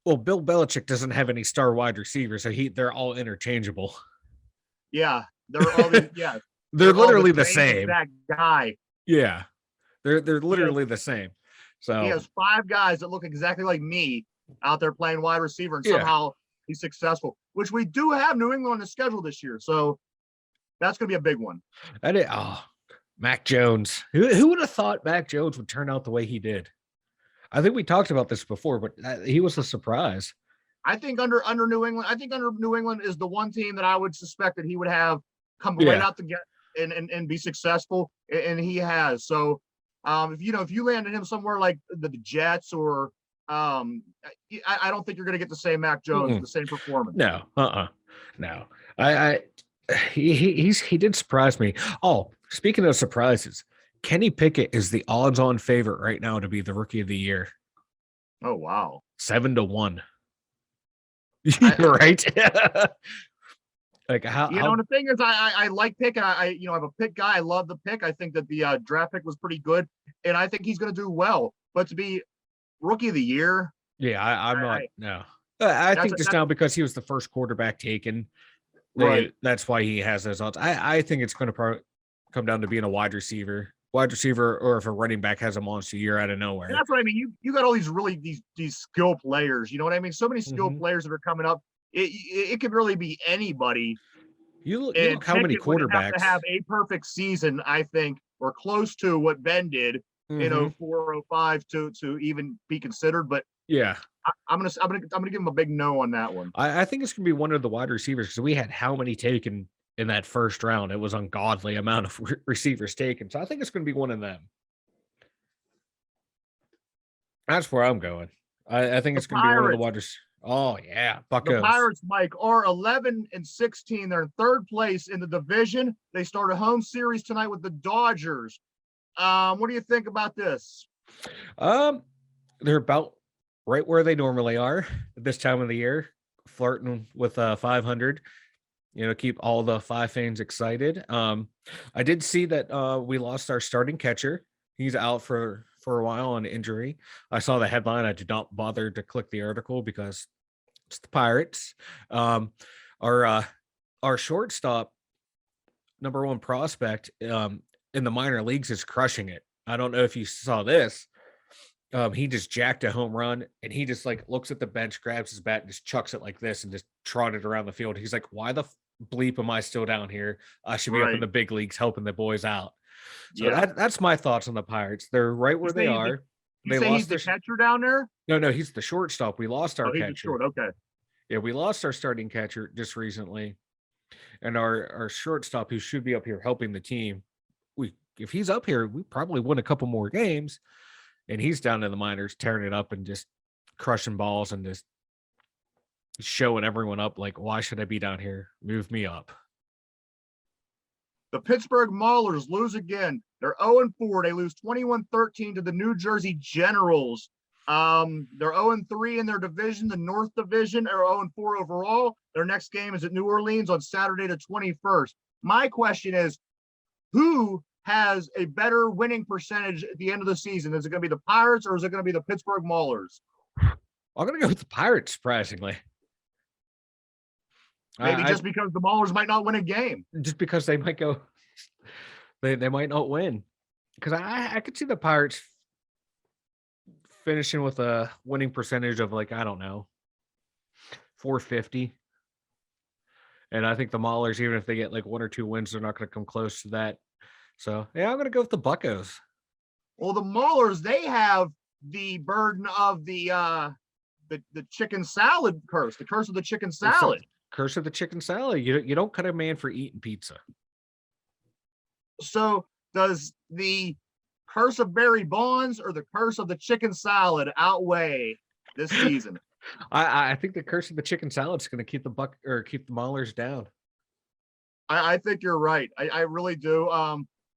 Well, Bill Belichick doesn't have any star wide receivers, so they're all interchangeable. Yeah, they're all they're literally the same. That guy. Yeah, they're literally the same. So he has 5 guys that look exactly like me out there playing wide receiver, and somehow he's successful. Which we do have New England on the schedule this year, so that's going to be a big one. Mac Jones. Who would have thought Mac Jones would turn out the way he did? I think we talked about this before, but he was a surprise. I think under New England, is the one team that I would suspect that he would have come right out the gate and be successful, and he has. So if you landed him somewhere like the Jets or I don't think you're going to get the same Mac Jones, the same performance. No, no. I he did surprise me. Oh, speaking of surprises, Kenny Pickett is the odds-on favorite right now to be the rookie of the year. Oh wow, 7-1. You're right. Like how the thing is, I like Pickett. I'm a pick guy. I love the pick. I think that the draft pick was pretty good, and I think he's going to do well. But to be rookie of the year, yeah, I'm not. No, I think just now because he was the first quarterback taken, right? That's why he has those odds. I think it's going to come down to being a wide receiver, or if a running back has a monster year out of nowhere. And that's what I mean. You got all these skill players. You know what I mean? So many skill players that are coming up. It could really be anybody. You look how many quarterbacks have to have a perfect season, I think, or close to what Ben did. 405 to even be considered. But yeah, I'm gonna give him a big no on that one. I think it's gonna be one of the wide receivers because we had how many taken in that first round? It was ungodly amount of receivers taken. So I think it's gonna be one of them. That's where I'm going. I think it's gonna be one of the wide receivers. Oh yeah, Buccos. The Pirates, Mike, are 11-16. They're in third place in the division. They start a home series tonight with the Dodgers. What do you think about this? They're about right where they normally are at this time of the year, flirting with 500. Keep all the five fans excited. I did see that we lost our starting catcher. He's out for a while on injury. I saw the headline. I did not bother to click the article because it's the Pirates. Our shortstop, number one prospect in the minor leagues, is crushing it. I don't know if you saw this. He just jacked a home run, and he just looks at the bench, grabs his bat, and just chucks it like this, and just trotted around the field. He's like, "Why the bleep am I still down here? I should be up in the big leagues helping the boys out." So that's my thoughts on the Pirates. They're right where they are. You say he's the catcher down there? No, he's the shortstop. We lost our catcher. He's short. Okay. Yeah, we lost our starting catcher just recently, and our shortstop, who should be up here helping the team. If he's up here, we probably win a couple more games. And he's down in the minors, tearing it up and just crushing balls and just showing everyone up. Like, why should I be down here? Move me up. The Pittsburgh Maulers lose again. They're 0-4. They lose 21-13 to the New Jersey Generals. They're 0-3 in their division. The North Division are 0-4 overall. Their next game is at New Orleans on Saturday the 21st. My question is, who has a better winning percentage at the end of the season? Is it going to be the Pirates or is it going to be the Pittsburgh Maulers? I'm going to go with the Pirates, surprisingly. Maybe just because the Maulers might not win a game. Just because they might go, they might not win. Because I could see the Pirates finishing with a winning percentage of I don't know, 450. And I think the Maulers, even if they get one or two wins, they're not going to come close to that. So, yeah, I'm going to go with the Buccos. Well, the Maulers, they have the burden of the chicken salad curse, the curse of the chicken salad. Curse of the chicken salad. You don't cut a man for eating pizza. So, does the curse of Barry Bonds or the curse of the chicken salad outweigh this season? I think the curse of the chicken salad is going to keep keep the Maulers down. I think you're right. I really do.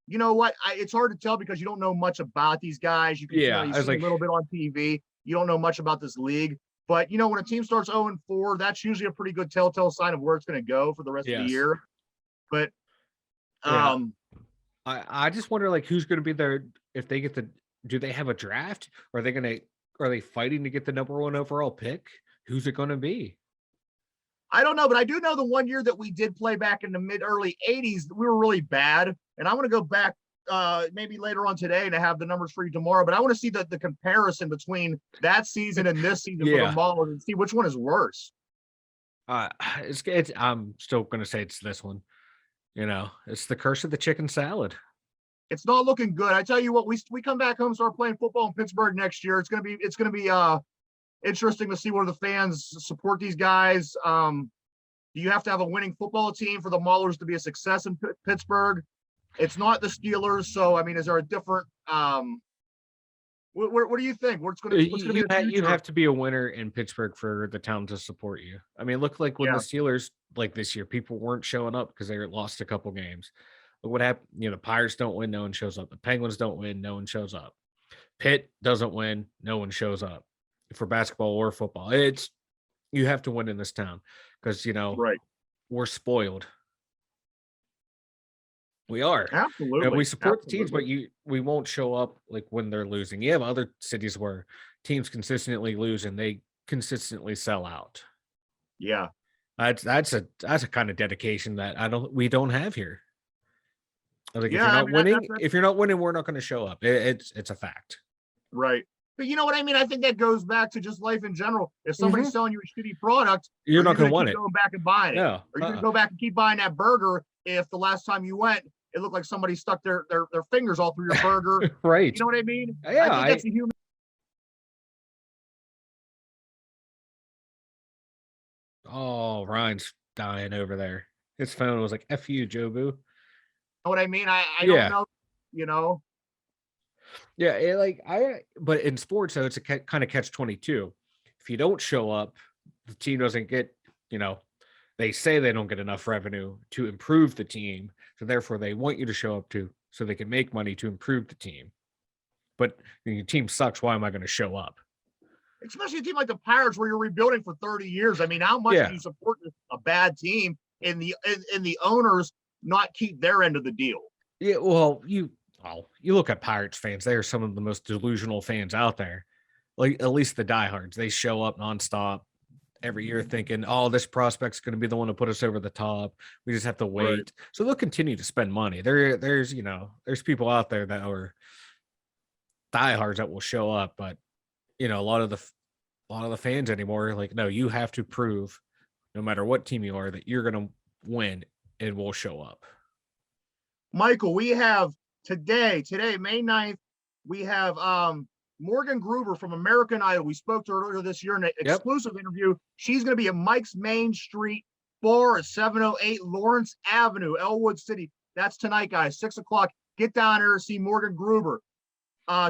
You know what? It's hard to tell because you don't know much about these guys. You can see a little bit on TV. You don't know much about this league. But, when a team starts 0-4, that's usually a pretty good telltale sign of where it's going to go for the rest of the year. But I just wonder, who's going to be there if they get do they have a draft? Are they fighting to get the number one overall pick? Who's it going to be? I don't know, but I do know the one year that we did play back in the early 80s, we were really bad. And I want to go back maybe later on today to have the numbers for you tomorrow. But I want to see the comparison between that season and this season for the Maulers and see which one is worse. I'm still going to say it's this one. It's the curse of the chicken salad. It's not looking good. I tell you what, we come back home and start playing football in Pittsburgh next year. It's going to be interesting to see where the fans support these guys. Do you have to have a winning football team for the Maulers to be a success in Pittsburgh? It's not the Steelers. So, I mean, is there a different, what do you think? What's going to be the future? You have to be a winner in Pittsburgh for the town to support you. I mean, look like when Yeah. the Steelers, like this year, people weren't showing up because they lost a couple games. Look what happened. The Pirates don't win, no one shows up. The Penguins don't win, no one shows up. Pitt doesn't win, no one shows up for basketball or football. You have to win in this town because Right. we're spoiled. We are. Absolutely. We support the teams, but we won't show up like when they're losing. You have other cities where teams consistently lose and they consistently sell out. Yeah. That's a kind of dedication that we don't have here. Like if Yeah, you're I not mean, winning, if you're not winning, we're not going to show up. It's a fact. Right. But you know what I mean? I think that goes back to just life in general. If somebody's selling you a shitty product, You're not going to want keep it. going back and buying it. No. Or you're going to go back and keep buying that burger if the last time you went, it looked like somebody stuck their fingers all through your burger. Right. You know what I mean? Yeah. I think that's a human. Oh, Ryan's dying over there. His phone was like, F you, Jobu. You know what I mean? I don't know, Yeah, but in sports, though, it's a kind of catch-22. If you don't show up, the team doesn't get, they say they don't get enough revenue to improve the team. So therefore, they want you to show up so they can make money to improve the team. But your team sucks. Why am I going to show up? Especially a team like the Pirates where you're rebuilding for 30 years. I mean, how much do you support a bad team and the owners not keep their end of the deal? Yeah, well, you look at Pirates fans, they are some of the most delusional fans out there. Like at least the diehards, they show up nonstop every year thinking, oh, this prospect's going to be the one to put us over the top. We just have to wait. Right. So they'll continue to spend money. There's people out there that are diehards that will show up, but a lot of the fans anymore, like, no, you have to prove no matter what team you are that you're going to win and will show up. Michael, we have today, May 9th, we have Morgan Gruber from American Idol. We spoke to her earlier this year in an exclusive interview. She's going to be at Mike's Main Street Bar at 708 Lawrence Avenue, Elwood City. That's tonight, guys, 6:00. Get down there and see Morgan Gruber.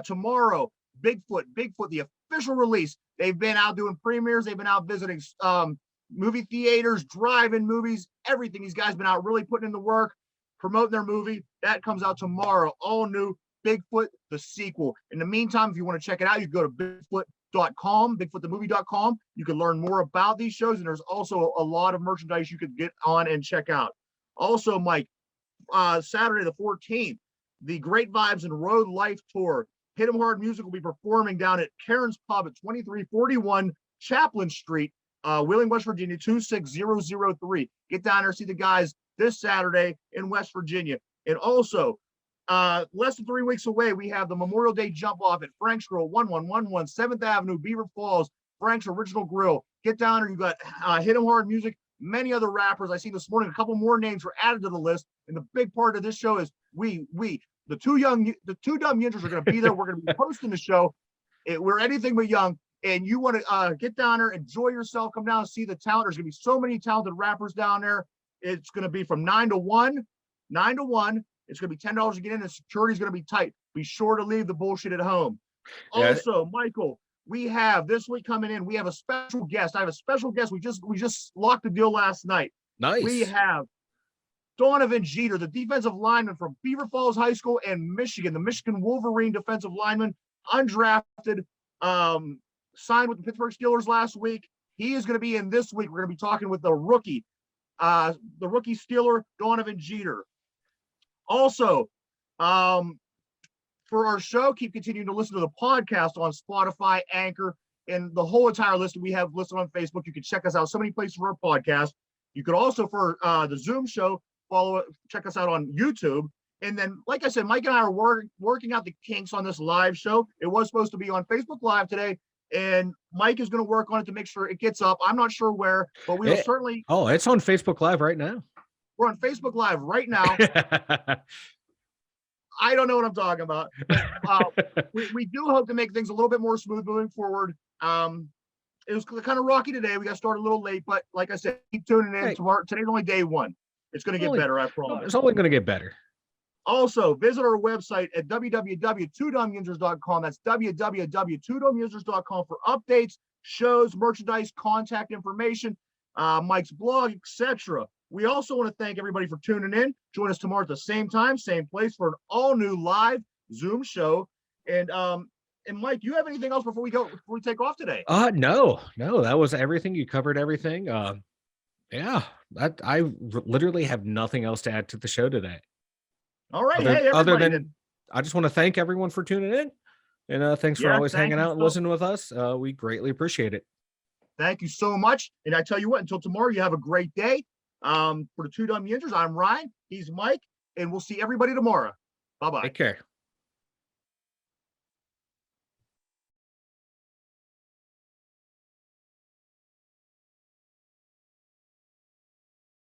Tomorrow, Bigfoot, the official release. They've been out doing premieres. They've been out visiting movie theaters, drive-in movies, everything. These guys been out really putting in the work, promoting their movie. That comes out tomorrow. All new Bigfoot, the sequel. In the meantime, if you want to check it out, you can go to Bigfoot.com, BigfootTheMovie.com. You can learn more about these shows, and there's also a lot of merchandise you could get on and check out. Also, Mike, Saturday the 14th, the Great Vibes and Road Life Tour. Hit 'em Hard Music will be performing down at Karen's Pub at 2341 Chaplin Street, Wheeling, West Virginia, 26003. Get down there, see the guys this Saturday in West Virginia. And also, less than 3 weeks away, we have the Memorial Day Jump Off at Frank's Grill, 1111 7th Avenue, Beaver Falls, Frank's Original Grill. Get down there. You got Hit 'em Hard Music, many other rappers. I see this morning a couple more names were added to the list. And the big part of this show is the two dumb Yinzers are going to be there. We're going to be hosting the show. We're anything but young. And you want to get down there, enjoy yourself, come down and see the talent. There's going to be so many talented rappers down there. It's going to be from 9 to 1. It's going to be $10 to get in, and security is going to be tight. Be sure to leave the bullshit at home. Yeah. Also, Michael, we have this week coming in. We have a special guest. I have a special guest. We just locked the deal last night. Nice. We have Donovan Jeter, the defensive lineman from Beaver Falls High School and Michigan, the Michigan Wolverine defensive lineman, undrafted, signed with the Pittsburgh Steelers last week. He is going to be in this week. We're going to be talking with the rookie Steeler, Donovan Jeter. Also, for our show, keep continuing to listen to the podcast on Spotify, Anchor, and the whole entire list we have listed on Facebook. You can check us out so many places for our podcast. You could also, for the Zoom show, check us out on YouTube. And then, like I said, Mike and I are working out the kinks on this live show. It was supposed to be on Facebook Live today, and Mike is going to work on it to make sure it gets up. I'm not sure where, but we will certainly. Oh, it's on Facebook Live right now. We're on Facebook Live right now. I don't know what I'm talking about. But, we do hope to make things a little bit more smooth moving forward. It was kind of rocky today. We got started a little late, but like I said, keep tuning in. Tomorrow, today's only day one. It's going to get better, I promise. It's only going to get better. Also, visit our website at www.2dumbyinzers.com. That's www.2dumbyinzers.com for updates, shows, merchandise, contact information, Mike's blog, etc. We also want to thank everybody for tuning in. Join us tomorrow at the same time, same place for an all-new live Zoom show. And Mike, do you have anything else before we take off today? No, that was everything. You covered everything. Yeah, I literally have nothing else to add to the show today. All right. Other than I just want to thank everyone for tuning in, and thanks for always hanging out and listening with us. We greatly appreciate it. Thank you so much. And I tell you what, until tomorrow, you have a great day. For the Two Dumb Yinzers, I'm Ryan. He's Mike, and we'll see everybody tomorrow. Bye-bye. Take care.